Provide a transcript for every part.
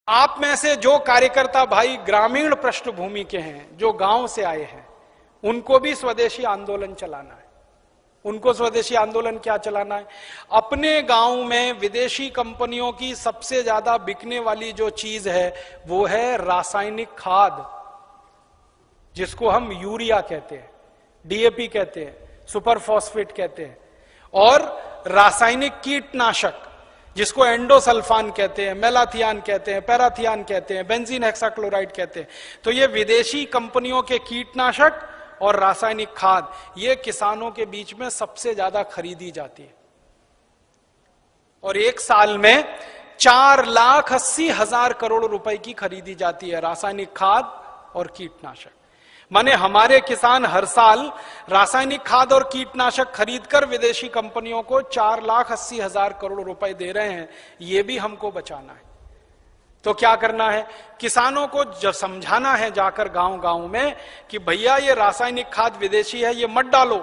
आप में से जो कार्यकर्ता भाई ग्रामीण पृष्ठभूमि के हैं, जो गांव से आए हैं, उनको भी स्वदेशी आंदोलन चलाना है। उनको स्वदेशी आंदोलन क्या चलाना है? अपने गांव में विदेशी कंपनियों की सबसे ज्यादा बिकने वाली जो चीज है वो है रासायनिक खाद, जिसको हम यूरिया कहते हैं, डीएपी कहते हैं, सुपर फॉस्फेट कहते हैं, और रासायनिक कीटनाशक जिसको एंडोसल्फान कहते हैं, मेलाथियान कहते हैं, पैराथियान कहते हैं, बेंजीन हेक्साक्लोराइड कहते हैं। तो ये विदेशी कंपनियों के कीटनाशक और रासायनिक खाद ये किसानों के बीच में सबसे ज्यादा खरीदी जाती है, और एक साल में 4,80,000 करोड़ रुपए की खरीदी जाती है रासायनिक खाद और कीटनाशक। माने हमारे किसान हर साल रासायनिक खाद और कीटनाशक खरीदकर विदेशी कंपनियों को 4,80,000 करोड़ रुपए दे रहे हैं। ये भी हमको बचाना है। तो क्या करना है? किसानों को जब समझाना है जाकर गांव गांव में कि भैया ये रासायनिक खाद विदेशी है, ये मत डालो।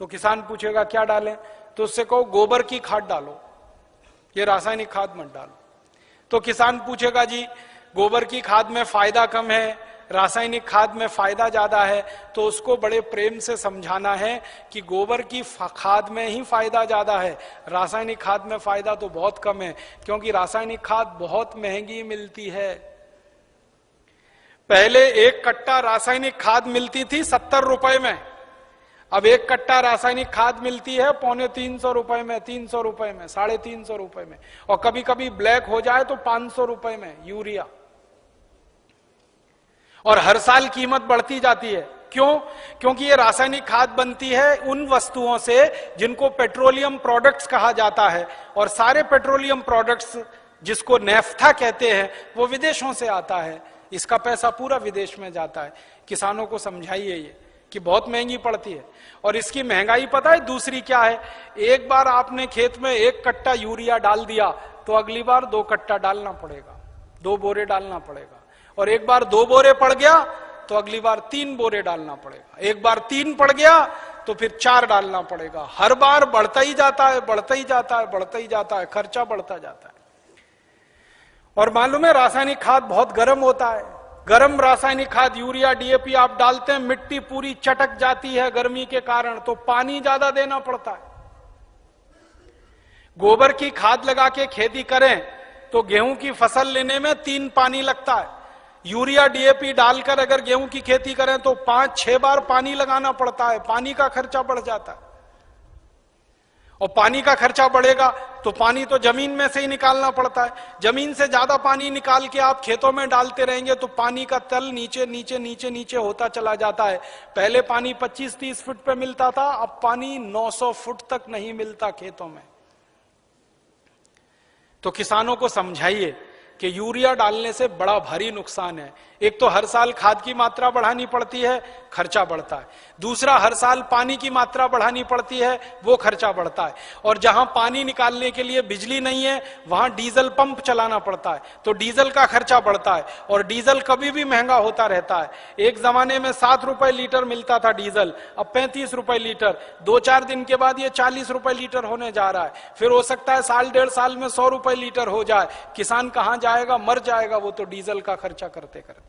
तो किसान पूछेगा क्या डालें? तो उससे कहो गोबर की खाद डालो, ये रासायनिक खाद मत डालो। तो किसान पूछेगा जी गोबर की खाद में फायदा कम है, रासायनिक खाद में फायदा ज्यादा है। तो उसको बड़े प्रेम से समझाना है कि गोबर की खाद में ही फायदा ज्यादा है, रासायनिक खाद में फायदा तो बहुत कम है, क्योंकि रासायनिक खाद बहुत महंगी मिलती है। पहले एक कट्टा रासायनिक खाद मिलती थी 70 रुपए में, अब एक कट्टा रासायनिक खाद मिलती है 250 रुपए में, 300 रुपए में, 350 रुपए में, और कभी कभी ब्लैक हो जाए तो 500 रुपए में यूरिया। और हर साल कीमत बढ़ती जाती है। क्यों? क्योंकि ये रासायनिक खाद बनती है उन वस्तुओं से जिनको पेट्रोलियम प्रोडक्ट्स कहा जाता है, और सारे पेट्रोलियम प्रोडक्ट्स जिसको नेफ्था कहते हैं वो विदेशों से आता है। इसका पैसा पूरा विदेश में जाता है। किसानों को समझाइए ये कि बहुत महंगी पड़ती है। और इसकी महंगाई पता है दूसरी क्या है? एक बार आपने खेत में 1 कट्टा यूरिया डाल दिया तो अगली बार 2 कट्टा डालना पड़ेगा, 2 बोरे डालना पड़ेगा, और एक बार 2 बोरे पड़ गया तो अगली बार 3 बोरे डालना पड़ेगा, एक बार 3 पड़ गया तो फिर 4 डालना पड़ेगा। हर बार बढ़ता ही जाता है, बढ़ता ही जाता है, बढ़ता ही जाता है, खर्चा बढ़ता जाता है। और मालूम है रासायनिक खाद बहुत गर्म होता है। गर्म रासायनिक खाद यूरिया डीएपी आप डालते हैं, मिट्टी पूरी चटक जाती है गर्मी के कारण, तो पानी ज्यादा देना पड़ता है। गोबर की खाद लगा के खेती करें तो गेहूं की फसल लेने में 3 पानी लगता है। यूरिया डीएपी डालकर अगर गेहूं की खेती करें तो 5-6 बार पानी लगाना पड़ता है। पानी का खर्चा बढ़ जाता है, और पानी का खर्चा बढ़ेगा तो पानी तो जमीन में से ही निकालना पड़ता है। जमीन से ज्यादा पानी निकाल के आप खेतों में डालते रहेंगे तो पानी का तल नीचे नीचे नीचे नीचे होता चला जाता है। पहले पानी 25-30 फुट पे मिलता था, अब पानी 900 फुट तक नहीं मिलता खेतों में। तो किसानों को समझाइए कि यूरिया डालने से बड़ा भारी नुकसान है। एक तो हर साल खाद की मात्रा बढ़ानी पड़ती है, खर्चा बढ़ता है। दूसरा, हर साल पानी की मात्रा बढ़ानी पड़ती है, वो खर्चा बढ़ता है। और जहां पानी निकालने के लिए बिजली नहीं है वहां डीजल पंप चलाना पड़ता है, तो डीजल का खर्चा बढ़ता है। और डीजल कभी भी महंगा होता रहता है। एक जमाने में 7 रुपए लीटर मिलता था डीजल, अब 35 रुपए लीटर। 2-4 दिन के बाद ये 40 रुपए लीटर होने जा रहा है। फिर हो सकता है 1.5 साल में 100 रुपए लीटर हो जाए। किसान कहां जाएगा? मर जाएगा वो तो डीजल का खर्चा करते करते।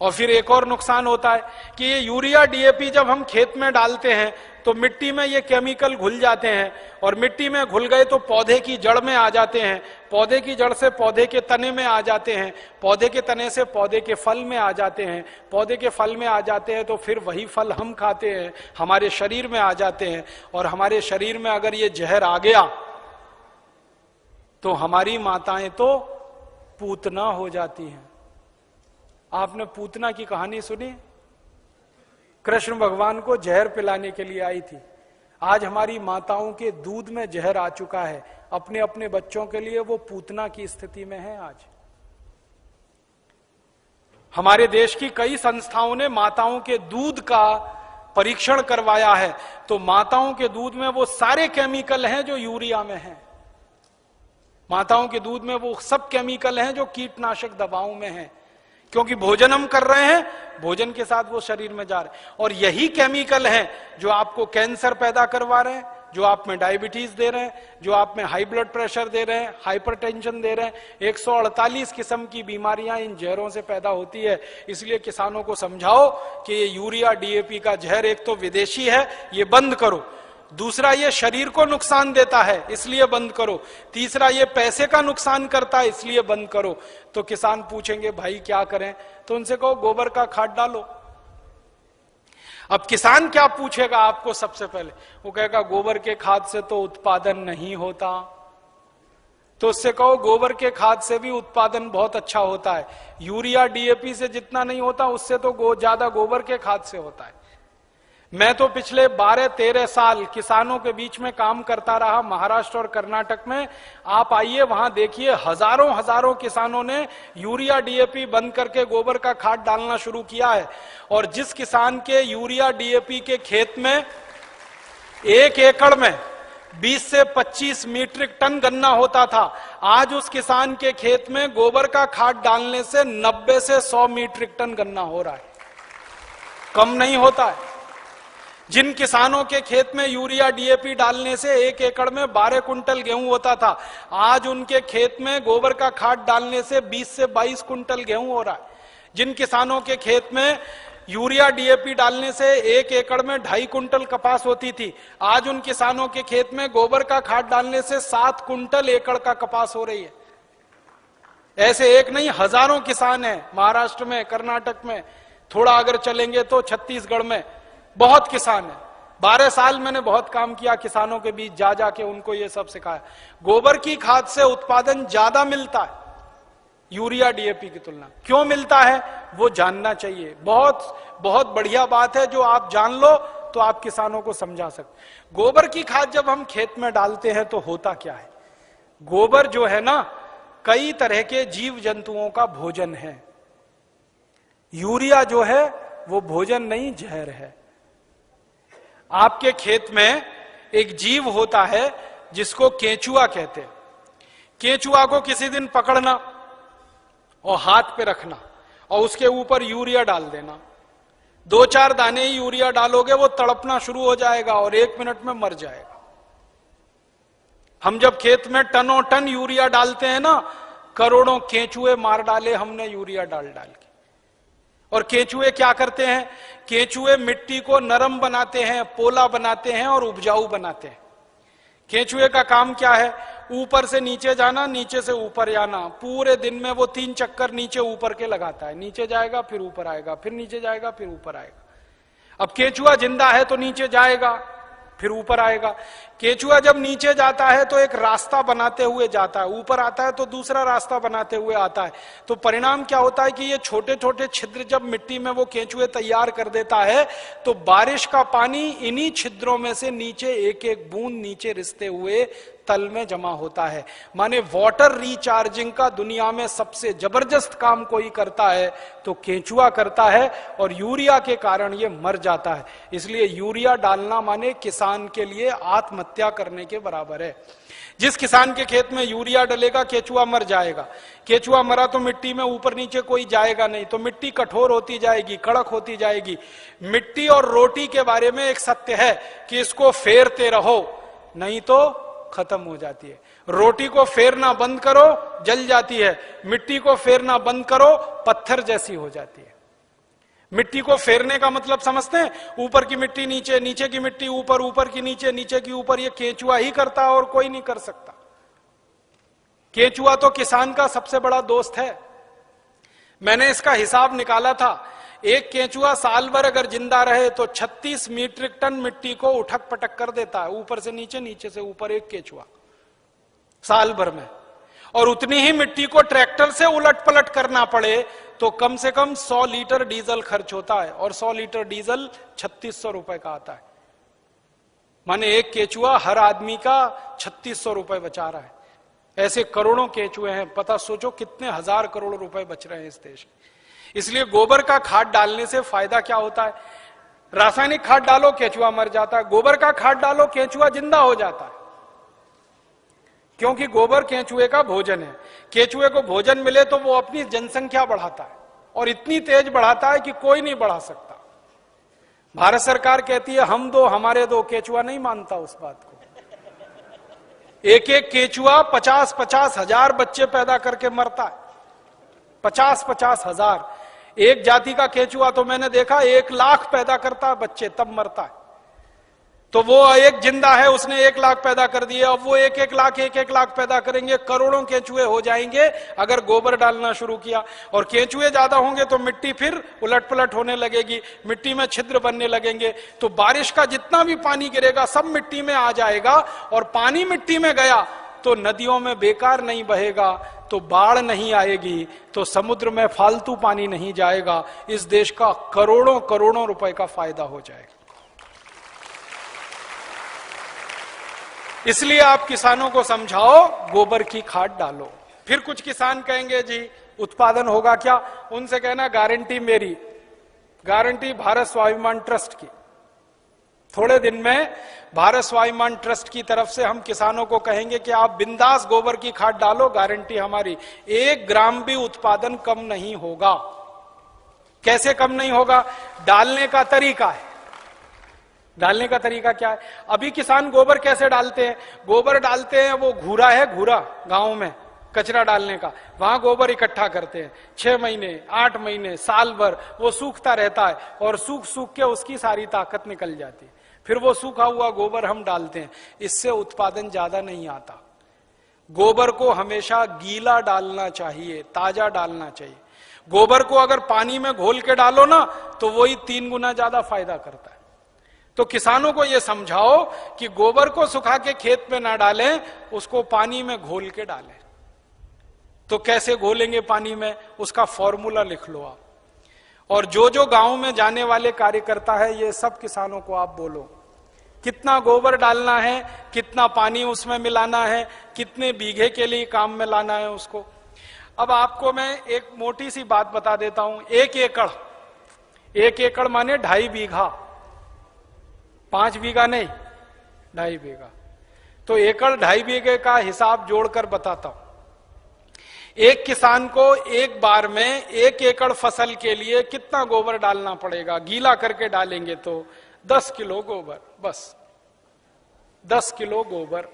और फिर एक और नुकसान होता है कि ये यूरिया डीएपी जब हम खेत में डालते हैं तो मिट्टी में ये केमिकल घुल जाते हैं, और मिट्टी में घुल गए तो पौधे की जड़ में आ जाते हैं, पौधे की जड़ से पौधे के तने में आ जाते हैं, पौधे के तने से पौधे के फल में आ जाते हैं, पौधे के फल में आ जाते हैं तो फिर वही फल हम खाते हैं, हमारे शरीर में आ जाते हैं। और हमारे शरीर में अगर ये जहर आ गया तो हमारी माताएं तो पूतना हो जाती हैं। आपने पूतना की कहानी सुनी? कृष्ण भगवान को जहर पिलाने के लिए आई थी। आज हमारी माताओं के दूध में जहर आ चुका है, अपने अपने बच्चों के लिए वो पूतना की स्थिति में है। आज हमारे देश की कई संस्थाओं ने माताओं के दूध का परीक्षण करवाया है, तो माताओं के दूध में वो सारे केमिकल हैं जो यूरिया में हैं। माताओं के दूध में वो सब केमिकल हैं जो कीटनाशक दवाओं में हैं, क्योंकि भोजन हम कर रहे हैं, भोजन के साथ वो शरीर में जा रहे हैं। और यही केमिकल हैं जो आपको कैंसर पैदा करवा रहे हैं, जो आप में डायबिटीज दे रहे हैं, जो आप में हाई ब्लड प्रेशर दे रहे हैं, हाइपरटेंशन दे रहे हैं। 148 किस्म की बीमारियां इन जहरों से पैदा होती है। इसलिए किसानों को समझाओ कि ये यूरिया डीएपी का जहर एक तो विदेशी है, ये बंद करो। दूसरा, ये शरीर को नुकसान देता है, इसलिए बंद करो। तीसरा, ये पैसे का नुकसान करता है, इसलिए बंद करो। तो किसान पूछेंगे भाई क्या करें? तो उनसे कहो गोबर का खाद डालो। अब किसान क्या पूछेगा आपको? सबसे पहले वो कहेगा गोबर के खाद से तो उत्पादन नहीं होता। तो उससे कहो गोबर के खाद से भी उत्पादन बहुत अच्छा होता है। यूरिया डीएपी से जितना नहीं होता, उससे तो ज्यादा गोबर के खाद से होता है। मैं तो पिछले 12-13 साल किसानों के बीच में काम करता रहा, महाराष्ट्र और कर्नाटक में। आप आइए, वहां देखिए, हजारों हजारों किसानों ने यूरिया डीएपी बंद करके गोबर का खाद डालना शुरू किया है। और जिस किसान के यूरिया डीएपी के खेत में 1 एकड़ में 20 से 25 मीट्रिक टन गन्ना होता था, आज उस किसान के खेत में गोबर का खाद डालने से 90 से 100 मीट्रिक टन गन्ना हो रहा है। कम नहीं होता है। जिन किसानों के खेत में यूरिया डीएपी डालने से 1 एकड़ में 12 कुंटल गेहूं होता था, आज उनके खेत में गोबर का खाद डालने से 20 से 22 कुंटल गेहूं हो रहा है। जिन किसानों के खेत में यूरिया डीएपी डालने से 1 एकड़ में 2.5 कुंटल कपास होती थी, आज उन किसानों के खेत में गोबर का खाद डालने से 7 कुंटल एकड़ का कपास हो रही है। ऐसे एक नहीं, हजारों किसान हैं महाराष्ट्र में, कर्नाटक में, थोड़ा अगर चलेंगे तो छत्तीसगढ़ में बहुत किसान है। 12 साल मैंने बहुत काम किया किसानों के बीच, जा जाके उनको ये सब सिखाया। गोबर की खाद से उत्पादन ज्यादा मिलता है यूरिया डीएपी की तुलना। क्यों मिलता है वो जानना चाहिए। बहुत बहुत बढ़िया बात है, जो आप जान लो तो आप किसानों को समझा सकते। गोबर की खाद जब हम खेत में डालते हैं तो होता क्या है? गोबर जो है ना, कई तरह के जीव जंतुओं का भोजन है। यूरिया जो है वो भोजन नहीं, जहर है। आपके खेत में एक जीव होता है जिसको केंचुआ कहते हैं। केंचुआ को किसी दिन पकड़ना और हाथ पे रखना और उसके ऊपर यूरिया डाल देना। 2-4 दाने ही यूरिया डालोगे, वो तड़पना शुरू हो जाएगा और 1 मिनट में मर जाएगा। हम जब खेत में टनों टन यूरिया डालते हैं ना, करोड़ों केंचुए मार डाले हमने यूरिया डाल डाल के। और केंचुए क्या करते हैं? केंचुए मिट्टी को नरम बनाते हैं, पोला बनाते हैं और उपजाऊ बनाते हैं। केंचुए का काम क्या है? ऊपर से नीचे जाना, नीचे से ऊपर जाना। पूरे दिन में वो 3 चक्कर नीचे ऊपर के लगाता है। नीचे जाएगा, फिर ऊपर आएगा, फिर नीचे जाएगा, फिर ऊपर आएगा। अब केंचुआ जिंदा है तो नीचे जाएगा, फिर ऊपर आएगा। केंचुआ जब नीचे जाता है तो एक रास्ता बनाते हुए जाता है, ऊपर आता है तो दूसरा रास्ता बनाते हुए आता है। तो परिणाम क्या होता है कि ये छोटे छोटे छिद्र जब मिट्टी में वो केंचुए तैयार कर देता है, तो बारिश का पानी इन्हीं छिद्रों में से नीचे एक एक बूंद नीचे रिसते हुए तल में जमा होता है। माने वाटर रिचार्जिंग का दुनिया में सबसे जबरदस्त काम कोई करता है तो केंचुआ करता है, और यूरिया के कारण ये मर जाता है। इसलिए यूरिया डालना माने किसान के लिए आत्महत्या करने के बराबर है। जिस किसान के खेत में यूरिया डलेगा, केंचुआ मर जाएगा। केंचुआ मरा तो मिट्टी में ऊपर नीचे कोई जाएगा नहीं, तो मिट्टी कठोर होती जाएगी, कड़क होती जाएगी। मिट्टी और रोटी के बारे में एक सत्य है कि इसको फेरते रहो, नहीं तो खत्म हो जाती है। रोटी को फेरना बंद करो, जल जाती है। मिट्टी को फेरना बंद करो, पत्थर जैसी हो जाती है। मिट्टी को फेरने का मतलब समझते हैं? ऊपर की मिट्टी नीचे, नीचे की मिट्टी ऊपर, ऊपर की नीचे, नीचे की ऊपर। ये केंचुआ ही करता है और कोई नहीं कर सकता। केंचुआ तो किसान का सबसे बड़ा दोस्त है। मैंने इसका हिसाब निकाला था। एक केंचुआ साल भर अगर जिंदा रहे तो 36 मीट्रिक टन मिट्टी को उठक पटक कर देता है, ऊपर से नीचे, नीचे से ऊपर, एक केंचुआ साल भर में। और उतनी ही मिट्टी को ट्रैक्टर से उलट पलट करना पड़े तो कम से कम 100 लीटर डीजल खर्च होता है, और 100 लीटर डीजल 3600 रुपए का आता है। माने एक केंचुआ हर आदमी का 3600 रुपए बचा रहा है। ऐसे करोड़ों केंचुए हैं, पता सोचो कितने हजार करोड़ रुपए बच रहे हैं इस देश में। इसलिए गोबर का खाद डालने से फायदा क्या होता है? रासायनिक खाद डालो, केंचुआ मर जाता है। गोबर का खाद डालो, केंचुआ जिंदा हो जाता है। क्योंकि गोबर केंचुए का भोजन है। केंचुए को भोजन मिले तो वो अपनी जनसंख्या बढ़ाता है, और इतनी तेज बढ़ाता है कि कोई नहीं बढ़ा सकता। भारत सरकार कहती है हम दो हमारे दो, केंचुआ नहीं मानता उस बात को। एक एक केचुआ 50-50 हजार बच्चे पैदा करके मरता है। 50-50 हजार। एक जाति का केचुआ तो मैंने देखा 1 लाख पैदा करता है बच्चे, तब मरता है। तो वो एक जिंदा है, उसने 1 लाख पैदा कर दिए, अब वो 1-1 लाख पैदा करेंगे, करोड़ों केंचुए हो जाएंगे अगर गोबर डालना शुरू किया। और केंचुए ज्यादा होंगे तो मिट्टी फिर उलट पलट होने लगेगी, मिट्टी में छिद्र बनने लगेंगे, तो बारिश का जितना भी पानी गिरेगा सब मिट्टी में आ जाएगा। और पानी मिट्टी में गया तो नदियों में बेकार नहीं बहेगा, तो बाढ़ नहीं आएगी, तो समुद्र में फालतू पानी नहीं जाएगा। इस देश का करोड़ों करोड़ों रुपए का फायदा हो जाएगा। इसलिए आप किसानों को समझाओ गोबर की खाद डालो। फिर कुछ किसान कहेंगे जी उत्पादन होगा क्या? उनसे कहना गारंटी मेरी, गारंटी भारत स्वाभिमान ट्रस्ट की। थोड़े दिन में भारत स्वाभिमान ट्रस्ट की तरफ से हम किसानों को कहेंगे कि आप बिंदास गोबर की खाद डालो, गारंटी हमारी, 1 ग्राम भी उत्पादन कम नहीं होगा। कैसे कम नहीं होगा? डालने का तरीका है। डालने का तरीका क्या है? अभी किसान गोबर कैसे डालते हैं? गोबर डालते हैं, वो घूरा है, घूरा गांव में कचरा डालने का, वहां गोबर इकट्ठा करते हैं। 6 महीने 8 महीने साल भर वो सूखता रहता है और सूख सूख के उसकी सारी ताकत निकल जाती है। फिर वो सूखा हुआ गोबर हम डालते हैं, इससे उत्पादन ज्यादा नहीं आता। गोबर को हमेशा गीला डालना चाहिए, ताजा डालना चाहिए। गोबर को अगर पानी में घोल के डालो ना तो वही 3 गुना ज्यादा फायदा करता है। तो किसानों को यह समझाओ कि गोबर को सुखा के खेत में ना डालें, उसको पानी में घोल के डालें। तो कैसे घोलेंगे पानी में, उसका फॉर्मूला लिख लो आप। और जो जो गांव में जाने वाले कार्यकर्ता है, ये सब किसानों को आप बोलो कितना गोबर डालना है, कितना पानी उसमें मिलाना है, कितने बीघे के लिए काम में लाना है उसको। अब आपको मैं एक मोटी सी बात बता देता हूं। 1 एकड़, 1 एकड़ माने 2.5 बीघा, 5 बीघा नहीं, 2.5 बीघा। तो एकड़ 2.5 बीघे का हिसाब जोड़कर बताता हूं। एक किसान को एक बार में 1 एकड़ फसल के लिए कितना गोबर डालना पड़ेगा? गीला करके डालेंगे तो 10 किलो गोबर, बस 10 किलो गोबर,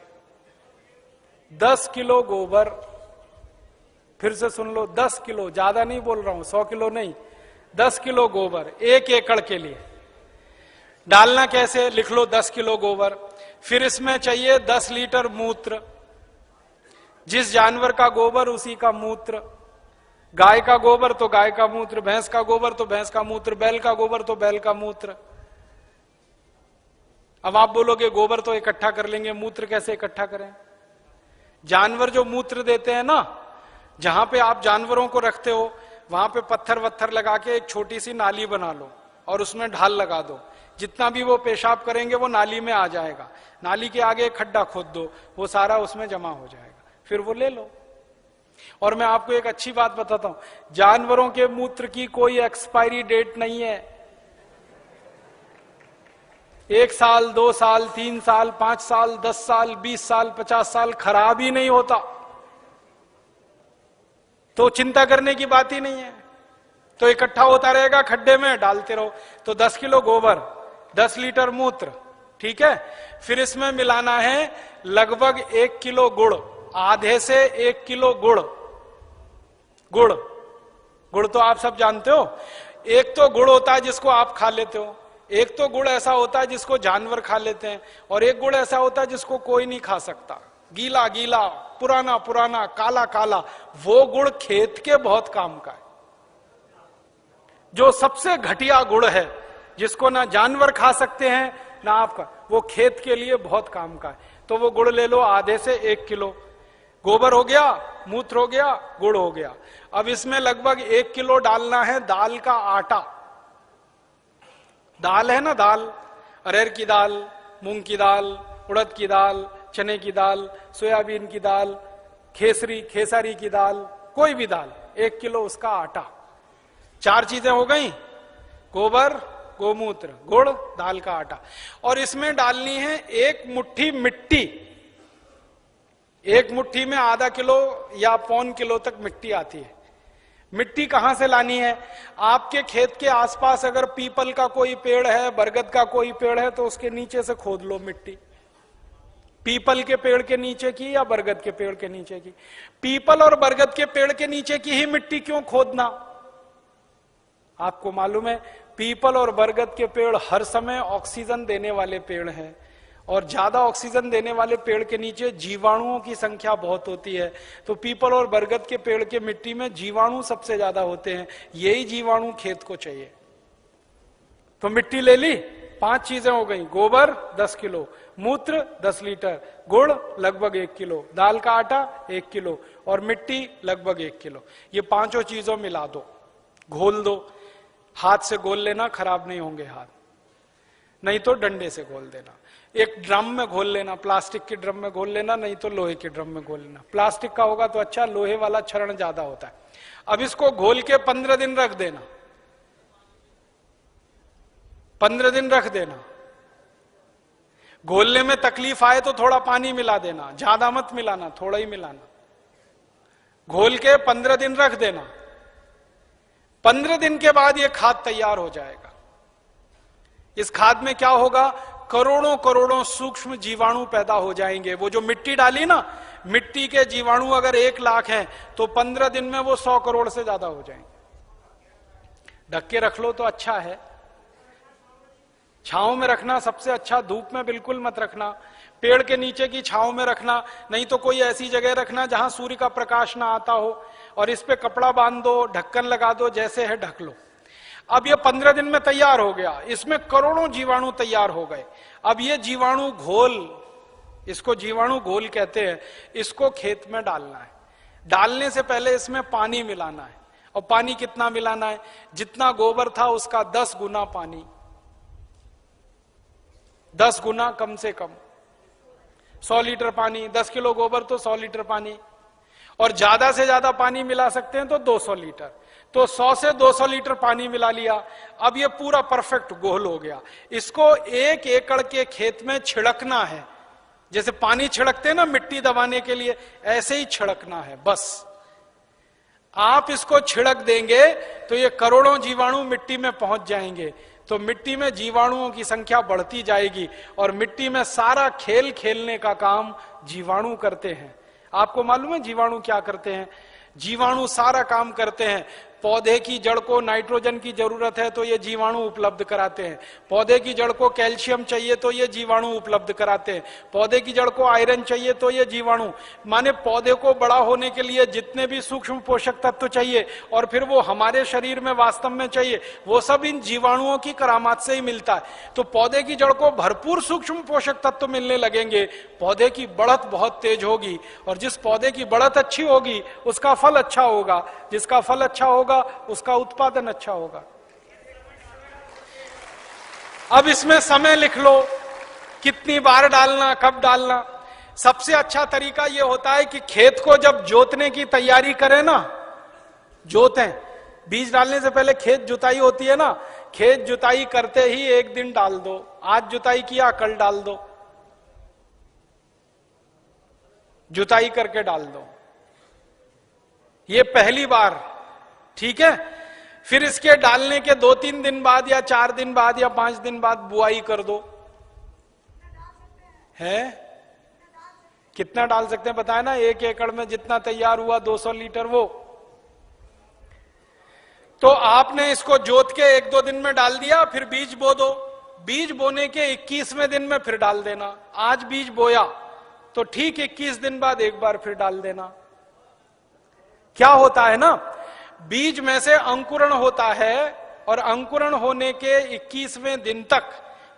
10 किलो गोबर। फिर से सुन लो, 10 किलो, ज्यादा नहीं बोल रहा हूं, 100 किलो नहीं, 10 किलो गोबर 1 एकड़ के लिए। डालना कैसे? लिख लो 10 किलो गोबर। फिर इसमें चाहिए 10 लीटर मूत्र, जिस जानवर का गोबर उसी का मूत्र। गाय का गोबर तो गाय का मूत्र, भैंस का गोबर तो भैंस का मूत्र, बैल का गोबर तो बैल का मूत्र। अब आप बोलोगे गोबर तो इकट्ठा कर लेंगे, मूत्र कैसे इकट्ठा करें? जानवर जो मूत्र देते हैं ना, जहां पे आप जानवरों को रखते हो वहां पे पत्थर वत्थर लगा के एक छोटी सी नाली बना लो और उसमें ढाल लगा दो। जितना भी वो पेशाब करेंगे वो नाली में आ जाएगा। नाली के आगे एक खड्डा खोद दो, वो सारा उसमें जमा हो जाएगा, फिर वो ले लो। और मैं आपको एक अच्छी बात बताता हूं, जानवरों के मूत्र की कोई एक्सपायरी डेट नहीं है। 1 साल, 2 साल, 3 साल, 5 साल, 10 साल, 20 साल, 50 साल खराब ही नहीं होता। तो चिंता करने की बात ही नहीं है। तो इकट्ठा होता रहेगा, खड्डे में डालते रहो। तो 10 किलो गोबर, 10 लीटर मूत्र, ठीक है। फिर इसमें मिलाना है लगभग 1 किलो गुड़, आधे से 1 किलो गुड़। गुड़, गुड़ तो आप सब जानते हो। एक तो गुड़ होता है जिसको आप खा लेते हो, एक तो गुड़ ऐसा होता है जिसको जानवर खा लेते हैं, और एक गुड़ ऐसा होता है जिसको कोई नहीं खा सकता, गीला गीला, पुराना पुराना, काला काला। वो गुड़ खेत के बहुत काम का है। जो सबसे घटिया गुड़ है, जिसको ना जानवर खा सकते हैं ना आपका, वो खेत के लिए बहुत काम का है। तो वो गुड़ ले लो, आधे से 1 किलो। गोबर हो गया, मूत्र हो गया, गुड़ हो गया। अब इसमें लगभग 1 किलो डालना है दाल का आटा। दाल है ना, दाल, अरहर की दाल, मूंग की दाल, उड़द की दाल, चने की दाल, सोयाबीन की दाल, खेसारी की दाल, कोई भी दाल, 1 किलो उसका आटा। 4 चीजें हो गई, गोबर, गोमूत्र, गुड़, दाल का आटा। और इसमें डालनी है 1 मुट्ठी मिट्टी। 1 मुट्ठी में आधा किलो या 1.25 किलो तक मिट्टी आती है। मिट्टी कहां से लानी है? आपके खेत के आसपास अगर पीपल का कोई पेड़ है, बरगद का कोई पेड़ है, तो उसके नीचे से खोद लो मिट्टी। पीपल के पेड़ के नीचे की या बरगद के पेड़ के नीचे की? पीपल और बरगद के पेड़ के नीचे की ही मिट्टी क्यों खोदना? आपको मालूम है पीपल और बरगद के पेड़ हर समय ऑक्सीजन देने वाले पेड़ हैं, और ज्यादा ऑक्सीजन देने वाले पेड़ के नीचे जीवाणुओं की संख्या बहुत होती है। तो पीपल और बरगद के पेड़ के मिट्टी में जीवाणु सबसे ज्यादा होते हैं, यही जीवाणु खेत को चाहिए। तो मिट्टी ले ली, 5 चीजें हो गई, गोबर 10 किलो, मूत्र 10 लीटर, गुड़ लगभग 1 किलो, दाल का आटा 1 किलो और मिट्टी लगभग 1 किलो। ये 5 चीजों मिला दो, घोल दो। हाथ से घोल लेना, खराब नहीं होंगे हाथ, नहीं तो डंडे से घोल देना। एक ड्रम में घोल लेना, प्लास्टिक के ड्रम में घोल लेना, नहीं तो लोहे के ड्रम में घोल लेना। प्लास्टिक का होगा तो अच्छा, लोहे वाला क्षरण ज्यादा होता है। अब इसको घोल के 15 दिन रख देना, 15 दिन रख देना। घोलने में तकलीफ आए तो थोड़ा पानी मिला देना, ज्यादा मत मिलाना, थोड़ा ही मिलाना। घोल के 15 दिन रख देना। 15 दिन के बाद यह खाद तैयार हो जाएगा। इस खाद में क्या होगा, करोड़ों करोड़ों सूक्ष्म जीवाणु पैदा हो जाएंगे। वो जो मिट्टी डाली ना, मिट्टी के जीवाणु अगर 1 लाख हैं तो 15 दिन में वो 100 करोड़ से ज्यादा हो जाएंगे। ढक के रख लो तो अच्छा है, छांव में रखना सबसे अच्छा, धूप में बिल्कुल मत रखना। पेड़ के नीचे की छांव में रखना, नहीं तो कोई ऐसी जगह रखना जहां सूर्य का प्रकाश ना आता हो, और इस पे कपड़ा बांध दो, ढक्कन लगा दो, जैसे है ढक लो। अब ये 15 दिन में तैयार हो गया, इसमें करोड़ों जीवाणु तैयार हो गए। अब ये जीवाणु घोल, इसको जीवाणु घोल कहते हैं, इसको खेत में डालना है। डालने से पहले इसमें पानी मिलाना है, और पानी कितना मिलाना है, जितना गोबर था उसका 10 गुना पानी, 10 गुना कम से कम। 100 लीटर पानी, 10 किलो गोबर तो 100 लीटर पानी, और ज्यादा से ज्यादा पानी मिला सकते हैं तो 200 लीटर। तो 100 से 200 लीटर पानी मिला लिया। अब ये पूरा परफेक्ट घोल हो गया। इसको 1 एकड़ के खेत में छिड़कना है, जैसे पानी छिड़कते हैं ना मिट्टी दबाने के लिए, ऐसे ही छिड़कना है बस। आप इसको छिड़क देंगे तो ये करोड़ों जीवाणु मिट्टी में पहुंच जाएंगे। तो मिट्टी में जीवाणुओं की संख्या बढ़ती जाएगी, और मिट्टी में सारा खेल खेलने का काम जीवाणु करते हैं। आपको मालूम है जीवाणु क्या करते हैं? जीवाणु सारा काम करते हैं। पौधे की जड़ को नाइट्रोजन की जरूरत है तो ये जीवाणु उपलब्ध कराते हैं। पौधे की जड़ को कैल्शियम चाहिए तो ये जीवाणु उपलब्ध कराते हैं। पौधे की जड़ को आयरन चाहिए तो ये जीवाणु, माने पौधे को बड़ा होने के लिए जितने भी सूक्ष्म पोषक तत्व चाहिए और फिर वो हमारे शरीर में वास्तव में चाहिए, वो सब इन जीवाणुओं की करामात से ही मिलता है। तो पौधे की जड़ को भरपूर सूक्ष्म पोषक तत्व मिलने लगेंगे, पौधे की बढ़त बहुत तेज होगी, और जिस पौधे की बढ़त अच्छी होगी उसका फल अच्छा होगा, जिसका फल अच्छा होगा उसका उत्पादन अच्छा होगा। अब इसमें समय लिख लो, कितनी बार डालना, कब डालना। सबसे अच्छा तरीका यह होता है कि खेत को जब जोतने की तैयारी करें ना, जोतें, बीज डालने से पहले खेत जुताई होती है ना, खेत जुताई करते ही 1 दिन डाल दो। आज जुताई किया, कल डाल दो, जुताई करके डाल दो। ये पहली बार, ठीक है। फिर इसके डालने के 2-3 दिन बाद या 4 दिन बाद या 5 दिन बाद बुआई कर दो। है कितना डाल सकते हैं बताया ना, 1 एकड़ में जितना तैयार हुआ 200 लीटर वो। तो आपने इसको जोत के 1-2 दिन में डाल दिया, फिर बीज बो दो। बीज बोने के 21वें दिन में फिर डाल देना। आज बीज बोया तो ठीक 21 दिन बाद एक बार फिर डाल देना। क्या होता है ना, बीज में से अंकुरण होता है, और अंकुरण होने के 21वें दिन तक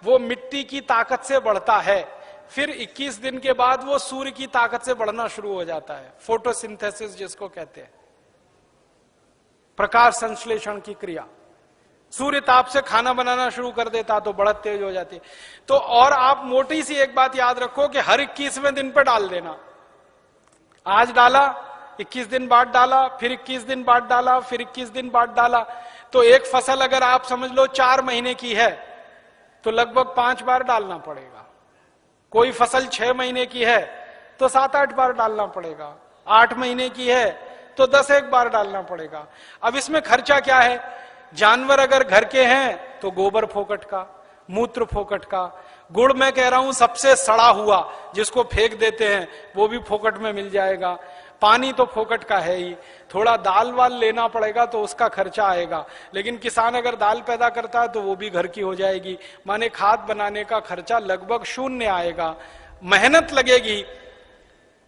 वो मिट्टी की ताकत से बढ़ता है। फिर 21 दिन के बाद वो सूर्य की ताकत से बढ़ना शुरू हो जाता है, फोटोसिंथेसिस जिसको कहते हैं, प्रकाश संश्लेषण की क्रिया। सूर्य ताप से खाना बनाना शुरू कर देता तो बढ़त तेज हो जाती है। तो और आप मोटी सी एक बात याद रखो कि हर 21वें दिन पे डाल देना। आज डाला, 21 दिन बाद डाला, फिर 21 दिन बाद डाला, फिर 21 दिन बाद डाला। तो एक फसल अगर आप समझ लो 4 महीने की है तो लगभग 5 बार डालना पड़ेगा। कोई फसल 6 महीने की है तो 7-8 बार डालना पड़ेगा। 8 महीने की है तो 10-1 बार डालना पड़ेगा। अब इसमें खर्चा क्या है? जानवर अगर घर के हैं तो गोबर फोकट का, मूत्र फोकट का, गुड़ मैं कह रहा हूं सबसे सड़ा हुआ, जिसको फेंक देते हैं वो भी फोकट में मिल जाएगा। पानी तो फोकट का है ही, थोड़ा दाल वाल लेना पड़ेगा तो उसका खर्चा आएगा, लेकिन किसान अगर दाल पैदा करता है तो वो भी घर की हो जाएगी। माने खाद बनाने का खर्चा लगभग शून्य आएगा, मेहनत लगेगी,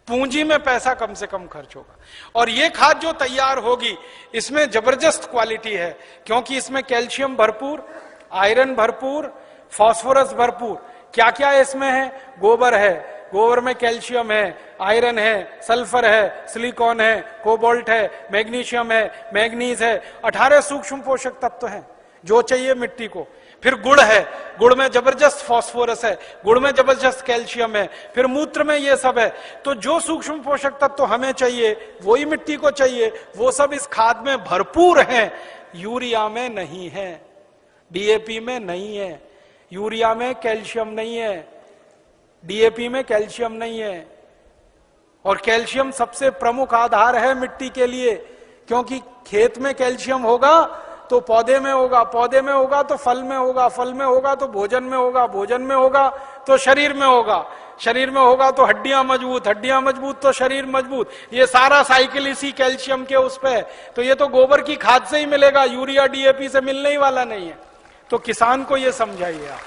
पूंजी में पैसा कम से कम खर्च होगा। और ये खाद जो तैयार होगी इसमें जबरदस्त क्वालिटी है, क्योंकि इसमें कैल्शियम भरपूर, आयरन भरपूर, फास्फोरस भरपूर। क्या क्या इसमें है? गोबर है, गोबर में कैल्शियम है, आयरन है, सल्फर है, सिलिकॉन है, कोबाल्ट है, मैग्नीशियम है, मैग्नीज है, 18 सूक्ष्म पोषक तत्व हैं जो चाहिए मिट्टी को। फिर गुड़ है, गुड़ में जबरदस्त फास्फोरस है, गुड़ में जबरदस्त कैल्शियम है, फिर मूत्र में ये सब है। तो जो सूक्ष्म पोषक तत्व हमें चाहिए वही मिट्टी को चाहिए, वो सब इस खाद में भरपूर हैं। यूरिया में नहीं है, डीएपी में नहीं है, यूरिया में कैल्शियम नहीं है, डीएपी में कैल्शियम नहीं है। और कैल्शियम सबसे प्रमुख आधार है मिट्टी के लिए, क्योंकि खेत में कैल्शियम होगा तो पौधे में होगा, पौधे में होगा तो फल में होगा, फल में होगा तो भोजन में होगा, भोजन में होगा तो शरीर में होगा, शरीर में होगा तो हड्डियां मजबूत, हड्डियां मजबूत तो शरीर मजबूत। ये सारा साइकिल इसी कैल्शियम के उस पे है। तो ये तो गोबर की खाद से ही मिलेगा, यूरिया डीएपी से मिलने ही वाला नहीं है। तो किसान को ये समझाइए आप।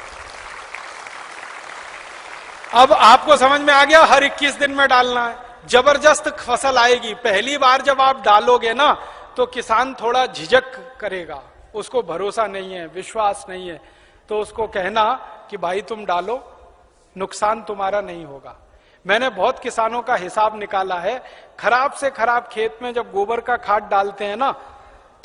अब आपको समझ में आ गया, हर 21 दिन में डालना है, जबरदस्त फसल आएगी। पहली बार जब आप डालोगे ना तो किसान थोड़ा झिझक करेगा, उसको भरोसा नहीं है, विश्वास नहीं है, तो उसको कहना कि भाई तुम डालो, नुकसान तुम्हारा नहीं होगा। मैंने बहुत किसानों का हिसाब निकाला है, खराब से खराब खेत में जब गोबर का खाद डालते हैं ना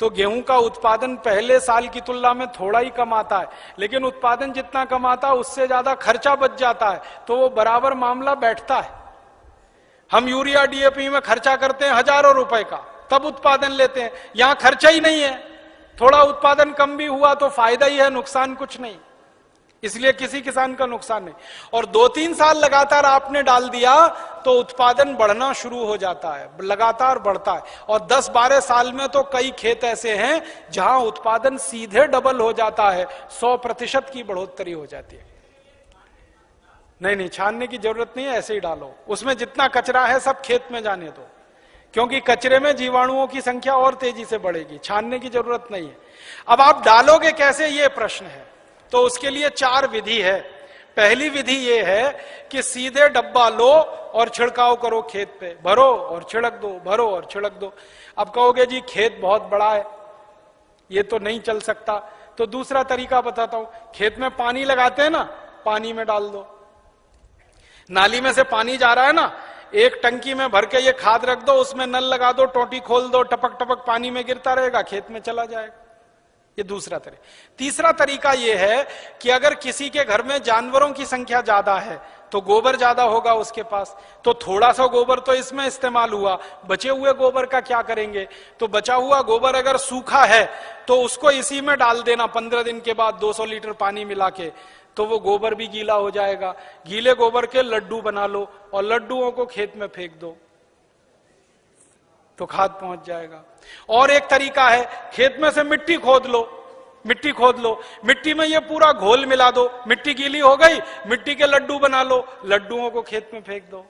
तो गेहूं का उत्पादन पहले साल की तुलना में थोड़ा ही कम आता है, लेकिन उत्पादन जितना कम आता है उससे ज्यादा खर्चा बच जाता है, तो वो बराबर मामला बैठता है। हम यूरिया डीएपी में खर्चा करते हैं हजारों रुपए का, तब उत्पादन लेते हैं। यहां खर्चा ही नहीं है, थोड़ा उत्पादन कम भी हुआ तो फायदा ही है, नुकसान कुछ नहीं, इसलिए किसी किसान का नुकसान नहीं। और 2-3 साल लगातार आपने डाल दिया तो उत्पादन बढ़ना शुरू हो जाता है, लगातार बढ़ता है। और 10-12 साल में तो कई खेत ऐसे हैं जहां उत्पादन सीधे डबल हो जाता है, 100% की बढ़ोतरी हो जाती है। नहीं, छानने की जरूरत नहीं है, ऐसे ही डालो, उसमें जितना कचरा है सब खेत में जाने दो, क्योंकि कचरे में जीवाणुओं की संख्या और तेजी से बढ़ेगी, छानने की जरूरत नहीं है। अब आप डालोगे कैसे, ये प्रश्न है। तो उसके लिए 4 विधि है। पहली विधि ये है कि सीधे डब्बा लो और छिड़काव करो, खेत पे भरो और छिड़क दो, भरो और छिड़क दो। अब कहोगे जी खेत बहुत बड़ा है, ये तो नहीं चल सकता, तो दूसरा तरीका बताता हूं। खेत में पानी लगाते हैं ना, पानी में डाल दो। नाली में से पानी जा रहा है ना, एक टंकी में भर के ये खाद रख दो, उसमें नल लगा दो, टोटी खोल दो, टपक टपक पानी में गिरता रहेगा, खेत में चला जाएगा। ये दूसरा तरीका। तीसरा तरीका ये है कि अगर किसी के घर में जानवरों की संख्या ज्यादा है तो गोबर ज्यादा होगा उसके पास, तो थोड़ा सा गोबर तो इसमें इस्तेमाल हुआ, बचे हुए गोबर का क्या करेंगे? तो बचा हुआ गोबर अगर सूखा है तो उसको इसी में डाल देना 15 दिन के बाद 200 लीटर पानी मिला के, तो वो गोबर भी गीला हो जाएगा। गीले गोबर के लड्डू बना लो और लड्डुओं को खेत में फेंक दो तो खाद पहुंच जाएगा। और एक तरीका है, खेत में से मिट्टी खोद लो, मिट्टी खोद लो, मिट्टी में ये पूरा घोल मिला दो, मिट्टी गीली हो गई, मिट्टी के लड्डू बना लो, लड्डुओं को खेत में फेंक दो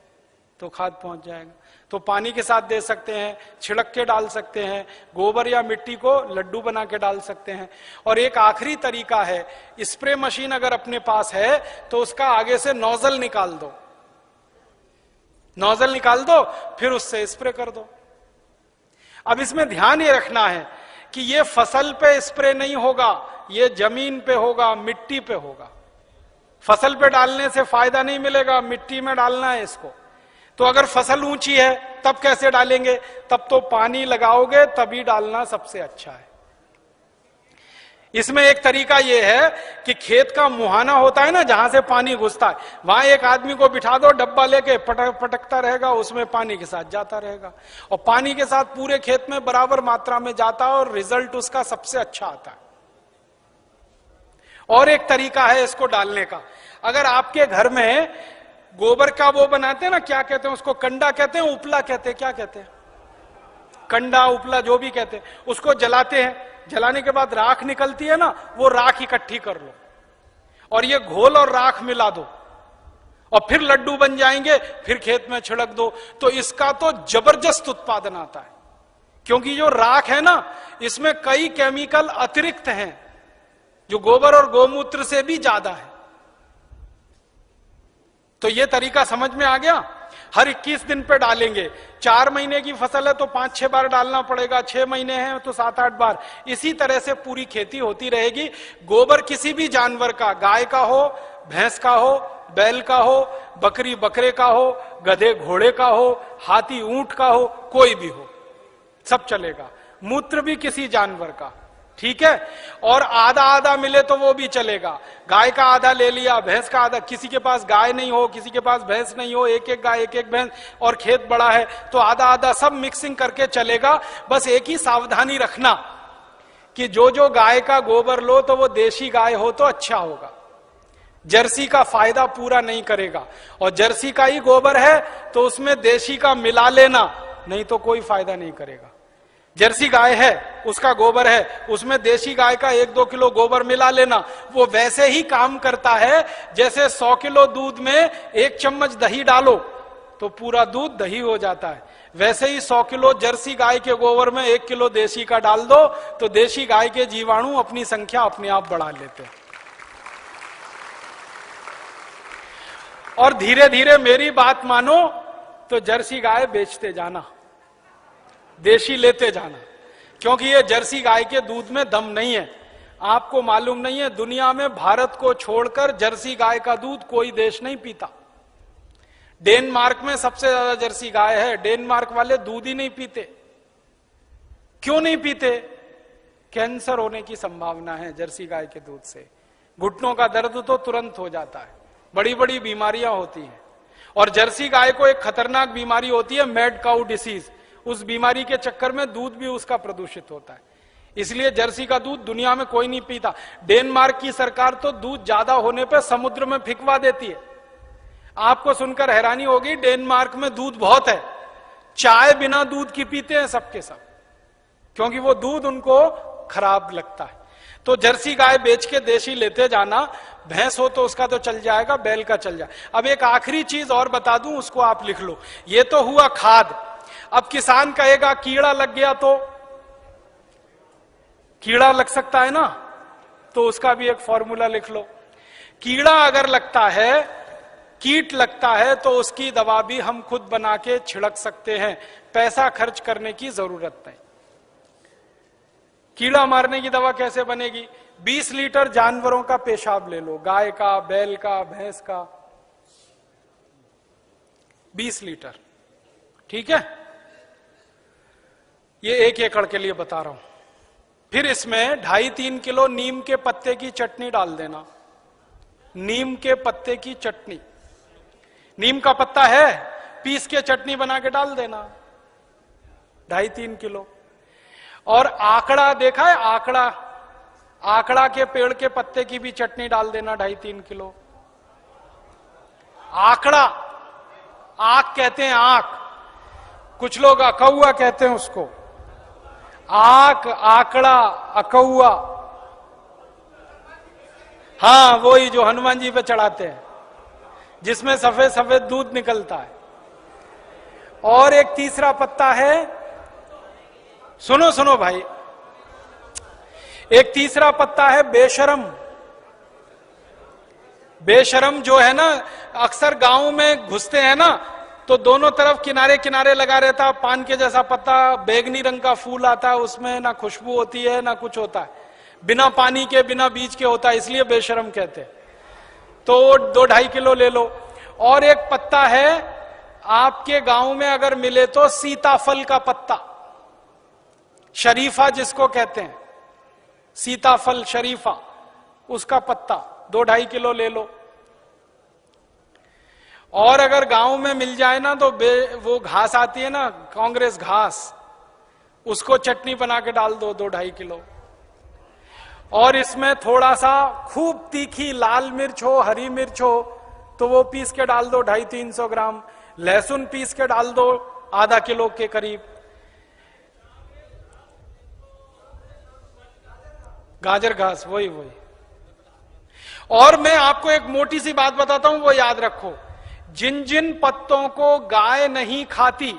तो खाद पहुंच जाएगा। तो पानी के साथ दे सकते हैं, छिड़क के डाल सकते हैं, गोबर या मिट्टी को लड्डू बना के डाल सकते हैं। और एक आखिरी तरीका है, स्प्रे मशीन अगर अपने पास है तो उसका आगे से नोजल निकाल दो, नोजल निकाल दो, फिर उससे स्प्रे कर दो। अब इसमें ध्यान ये रखना है कि ये फसल पे स्प्रे नहीं होगा, ये जमीन पे होगा, मिट्टी पे होगा। फसल पे डालने से फायदा नहीं मिलेगा, मिट्टी में डालना है इसको। तो अगर फसल ऊंची है तब कैसे डालेंगे? तब तो पानी लगाओगे तभी डालना सबसे अच्छा है। इसमें एक तरीका यह है कि खेत का मुहाना होता है ना, जहां से पानी घुसता है, वहां एक आदमी को बिठा दो, डब्बा लेके पटकता रहेगा, उसमें पानी के साथ जाता रहेगा और पानी के साथ पूरे खेत में बराबर मात्रा में जाता है और रिजल्ट उसका सबसे अच्छा आता है। और एक तरीका है इसको डालने का, अगर आपके घर में गोबर का वो बनाते हैं ना, क्या कहते हैं उसको, कंडा कहते हैं, उपला कहते हैं, क्या कहते हैं, कंडा उपला जो भी कहते हैं, उसको जलाते हैं, जलाने के बाद राख निकलती है ना, वो राख इकट्ठी कर लो और ये घोल और राख मिला दो और फिर लड्डू बन जाएंगे, फिर खेत में छिड़क दो, तो इसका तो जबरदस्त उत्पादन आता है। क्योंकि जो राख है ना, इसमें कई केमिकल अतिरिक्त हैं जो गोबर और गोमूत्र से भी ज्यादा है। तो ये तरीका समझ में आ गया। हर 21 दिन पे डालेंगे। 4 महीने की फसल है तो 5-6 बार डालना पड़ेगा, 6 महीने हैं तो 7-8 बार। इसी तरह से पूरी खेती होती रहेगी। गोबर किसी भी जानवर का, गाय का हो, भैंस का हो, बैल का हो, बकरी बकरे का हो, गधे घोड़े का हो, हाथी ऊंट का हो, कोई भी हो, सब चलेगा। मूत्र भी किसी जानवर का, ठीक है। और आधा आधा मिले तो वो भी चलेगा। गाय का आधा ले लिया, भैंस का आधा, किसी के पास गाय नहीं हो, किसी के पास भैंस नहीं हो, एक एक गाय एक एक भैंस, और खेत बड़ा है तो आधा आधा, सब मिक्सिंग करके चलेगा। बस एक ही सावधानी रखना कि जो जो गाय का गोबर लो तो वो देशी गाय हो तो अच्छा होगा। जर्सी का फायदा पूरा नहीं करेगा, और जर्सी का ही गोबर है तो उसमें देशी का मिला लेना, नहीं तो कोई फायदा नहीं करेगा। जर्सी गाय है, उसका गोबर है, उसमें देशी गाय का 1-2 किलो गोबर मिला लेना, वो वैसे ही काम करता है जैसे 100 किलो दूध में 1 चम्मच दही डालो तो पूरा दूध दही हो जाता है। वैसे ही 100 किलो जर्सी गाय के गोबर में 1 किलो देशी का डाल दो तो देशी गाय के जीवाणु अपनी संख्या अपने आप बढ़ा लेते हैं। और धीरे धीरे मेरी बात मानो तो जर्सी गाय बेचते जाना, देशी लेते जाना, क्योंकि ये जर्सी गाय के दूध में दम नहीं है। आपको मालूम नहीं है, दुनिया में भारत को छोड़कर जर्सी गाय का दूध कोई देश नहीं पीता। डेनमार्क में सबसे ज्यादा जर्सी गाय है। डेनमार्क वाले दूध ही नहीं पीते। क्यों नहीं पीते? कैंसर होने की संभावना है जर्सी गाय के दूध से। घुटनों का दर्द तो तुरंत हो जाता है, बड़ी बड़ी बीमारियां होती हैं। और जर्सी गाय को एक खतरनाक बीमारी होती है, मैड काउ डिसीज। उस बीमारी के चक्कर में दूध भी उसका प्रदूषित होता है, इसलिए जर्सी का दूध दुनिया में कोई नहीं पीता। डेनमार्क की सरकार तो दूध ज्यादा होने पे समुद्र में फिकवा देती है। आपको सुनकर हैरानी होगी, डेनमार्क में दूध बहुत है, चाय बिना दूध की पीते हैं सबके सब, क्योंकि वो दूध उनको खराब लगता है। तो जर्सी गाय बेच के देशी लेते जाना। भैंस हो तो उसका तो चल जाएगा, बैल का चल जाए। अब एक आखिरी चीज और बता दूं, उसको आप लिख लो। ये तो हुआ खाद। अब किसान कहेगा कीड़ा लग गया, तो कीड़ा लग सकता है ना, तो उसका भी एक फॉर्मूला लिख लो। कीड़ा अगर लगता है, कीट लगता है, तो उसकी दवा भी हम खुद बना के छिड़क सकते हैं, पैसा खर्च करने की जरूरत नहीं। कीड़ा मारने की दवा कैसे बनेगी? 20 लीटर जानवरों का पेशाब ले लो, गाय का, बैल का, भैंस का, 20 लीटर, ठीक है। ये 1 एकड़ के लिए बता रहा हूं। फिर इसमें 2.5-3 किलो नीम के पत्ते की चटनी डाल देना। नीम के पत्ते की चटनी, नीम का पत्ता है, पीस के चटनी बना के डाल देना, 2.5-3 किलो। और आकड़ा देखा है? आकड़ा, आकड़ा के पेड़ के पत्ते की भी चटनी डाल देना, 2.5-3 किलो। आकड़ा, आक कहते हैं, आक, कुछ लोग अकौआ कहते हैं उसको। आक, आकड़ा, अकौआ, हाँ वही जो हनुमान जी पे चढ़ाते हैं, जिसमें सफेद सफेद दूध निकलता है। और एक तीसरा पत्ता है, सुनो सुनो भाई, एक तीसरा पत्ता है बेशरम। बेशरम जो है ना, अक्सर गांव में घुसते हैं ना, तो दोनों तरफ किनारे किनारे लगा रहता है, पान के जैसा पत्ता, बैगनी रंग का फूल आता है, उसमें ना खुशबू होती है ना कुछ होता है, बिना पानी के बिना बीज के होता है, इसलिए बेशरम कहते हैं। तो 2-2.5 किलो ले लो। और एक पत्ता है आपके गांव में अगर मिले तो, सीताफल का पत्ता, शरीफा जिसको कहते हैं, सीताफल शरीफा, उसका पत्ता 2-2.5 किलो ले लो। और अगर गांव में मिल जाए ना तो वो घास आती है ना, कांग्रेस घास, उसको चटनी बना के डाल दो, 2-2.5 किलो। और इसमें थोड़ा सा खूब तीखी लाल मिर्च हो, हरी मिर्च हो, तो वो पीस के डाल दो, 250-300 ग्राम। लहसुन पीस के डाल दो, आधा किलो के करीब। गाजर घास, वही वही। और मैं आपको एक मोटी सी बात बताता हूं, वो याद रखो, जिन जिन पत्तों को गाय नहीं खाती,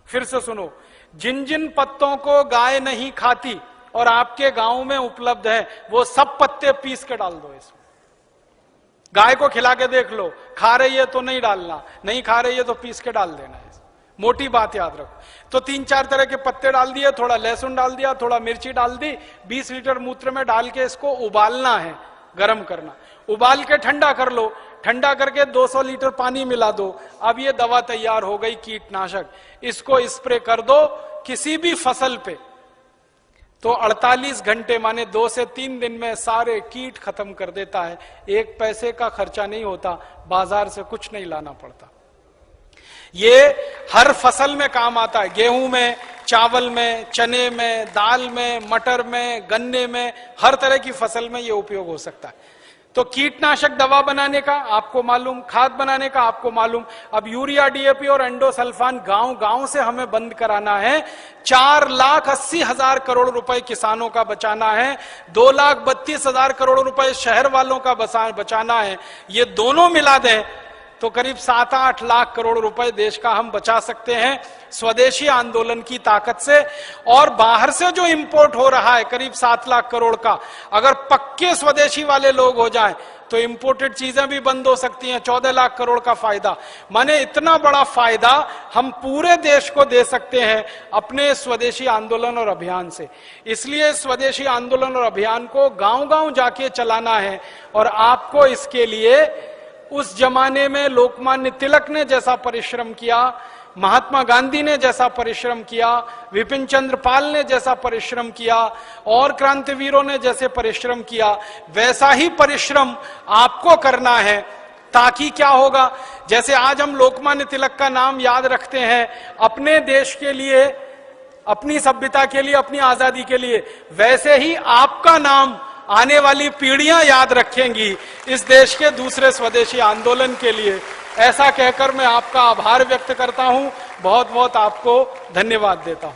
फिर से सुनो, जिन जिन पत्तों को गाय नहीं खाती और आपके गांव में उपलब्ध है, वो सब पत्ते पीस के डाल दो इसमें। गाय को खिला के देख लो, खा रही है तो नहीं डालना, नहीं खा रही है तो पीस के डाल देना। मोटी बात याद रखो। तो 3-4 तरह के पत्ते डाल दिए, थोड़ा लहसुन डाल दिया, थोड़ा मिर्ची डाल दी, 20 लीटर मूत्र में डाल के इसको उबालना है, गरम करना, उबाल के ठंडा कर लो, ठंडा करके 200 लीटर पानी मिला दो। अब ये दवा तैयार हो गई, कीटनाशक। इसको स्प्रे कर दो किसी भी फसल पे, तो 48 घंटे माने 2 से 3 दिन में सारे कीट खत्म कर देता है। 1 पैसे का खर्चा नहीं होता, बाजार से कुछ नहीं लाना पड़ता। ये हर फसल में काम आता है, गेहूं में, चावल में, चने में, दाल में, मटर में, गन्ने में, हर तरह की फसल में ये उपयोग हो सकता है। तो कीटनाशक दवा बनाने का आपको मालूम, खाद बनाने का आपको मालूम। अब यूरिया, डीएपी और एंडोसल्फान गांव गांव से हमें बंद कराना है। 4,80,000 करोड़ रुपए किसानों का बचाना है, 2,32,000 करोड़ रुपए शहर वालों का बचाना है। ये दोनों मिला दें तो करीब 7-8 लाख करोड़ रुपए देश का हम बचा सकते हैं स्वदेशी आंदोलन की ताकत से। और बाहर से जो इंपोर्ट हो रहा है करीब 7 लाख करोड़ का, अगर पक्के स्वदेशी वाले लोग हो जाएं तो इंपोर्टेड चीजें भी बंद हो सकती हैं। 14 लाख करोड़ का फायदा, माने इतना बड़ा फायदा हम पूरे देश को दे सकते हैं अपने स्वदेशी आंदोलन और अभियान से। इसलिए स्वदेशी आंदोलन और अभियान को गांव-गांव जाके चलाना है। और आपको इसके लिए उस जमाने में लोकमान्य तिलक ने जैसा परिश्रम किया, महात्मा गांधी ने जैसा परिश्रम किया, विपिन चंद्र पाल ने जैसा परिश्रम किया और क्रांतिवीरों ने जैसे परिश्रम किया, वैसा ही परिश्रम आपको करना है। ताकि क्या होगा, जैसे आज हम लोकमान्य तिलक का नाम याद रखते हैं अपने देश के लिए, अपनी सभ्यता के लिए, अपनी आजादी के लिए, वैसे ही आपका नाम आने वाली पीढ़ियां याद रखेंगी इस देश के दूसरे स्वदेशी आंदोलन के लिए। ऐसा कहकर मैं आपका आभार व्यक्त करता हूं, बहुत बहुत आपको धन्यवाद देता हूं।